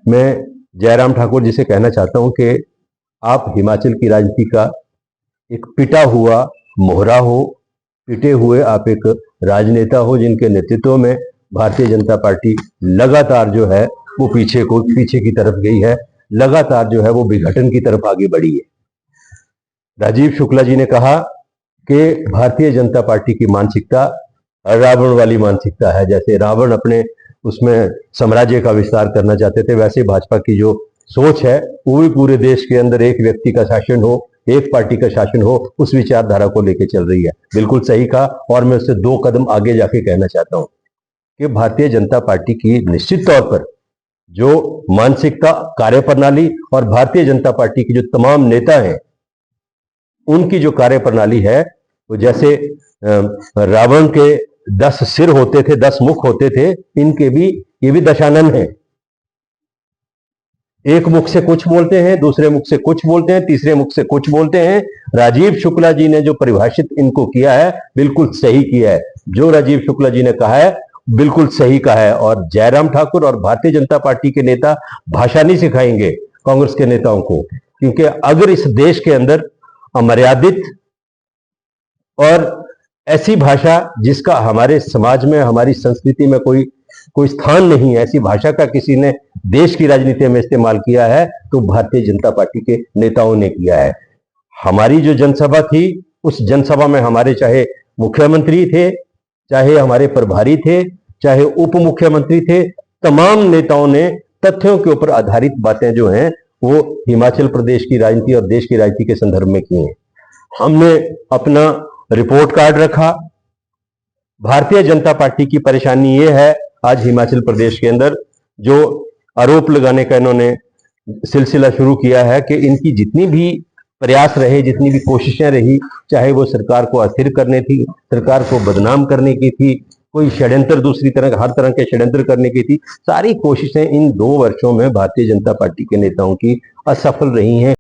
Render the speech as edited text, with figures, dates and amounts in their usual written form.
मैं जयराम ठाकुर जी से कहना चाहता हूं कि आप हिमाचल की राजनीति का एक पिटा हुआ मोहरा हो, पिटे हुए आप एक राजनेता हो जिनके नेतृत्व में भारतीय जनता पार्टी लगातार जो है वो पीछे की तरफ गई है, लगातार जो है वो विघटन की तरफ आगे बढ़ी है। राजीव शुक्ला जी ने कहा कि भारतीय जनता पार्टी की मानसिकता रावण वाली मानसिकता है। जैसे रावण अपने उसमें साम्राज्य का विस्तार करना चाहते थे, वैसे भाजपा की जो सोच है वो भी पूरे देश के अंदर एक व्यक्ति का शासन हो, एक पार्टी का शासन हो, उस विचारधारा को लेकर चल रही है। बिल्कुल सही कहा। और मैं उससे 2 कदम आगे जाके कहना चाहता हूं कि भारतीय जनता पार्टी की निश्चित तौर पर जो मानसिकता, कार्यप्रणाली और भारतीय जनता पार्टी की जो तमाम नेता हैं उनकी जो कार्यप्रणाली है वो जैसे रावण के 10 सिर होते थे, 10 मुख होते थे, इनके भी ये भी दशानन है। एक मुख से कुछ बोलते हैं, दूसरे मुख से कुछ बोलते हैं, तीसरे मुख से कुछ बोलते हैं। राजीव शुक्ला जी ने जो परिभाषित इनको किया है बिल्कुल सही किया है। जो राजीव शुक्ला जी ने कहा है बिल्कुल सही कहा है। और जयराम ठाकुर और भारतीय जनता पार्टी के नेता भाषा नहीं सिखाएंगे कांग्रेस के नेताओं को, क्योंकि अगर इस देश के अंदर अमर्यादित और ऐसी भाषा जिसका हमारे समाज में, हमारी संस्कृति में कोई स्थान नहीं है, ऐसी भाषा का किसी ने देश की राजनीति में इस्तेमाल किया है तो भारतीय जनता पार्टी के नेताओं ने किया है। हमारी जो जनसभा थी उस जनसभा में हमारे चाहे मुख्यमंत्री थे, चाहे हमारे प्रभारी थे, चाहे उप मुख्यमंत्री थे, तमाम नेताओं ने तथ्यों के ऊपर आधारित बातें जो हैं वो हिमाचल प्रदेश की राजनीति और देश की राजनीति के संदर्भ में की हैं। हमने अपना रिपोर्ट कार्ड रखा। भारतीय जनता पार्टी की परेशानी ये है आज हिमाचल प्रदेश के अंदर जो आरोप लगाने का इन्होंने सिलसिला शुरू किया है कि इनकी जितनी भी प्रयास रहे, जितनी भी कोशिशें रही, चाहे वो सरकार को अस्थिर करने थी, सरकार को बदनाम करने की थी, कोई षड्यंत्र दूसरी तरह हर तरह के षड्यंत्र करने की थी, सारी कोशिशें इन 2 वर्षों में भारतीय जनता पार्टी के नेताओं की असफल रही हैं।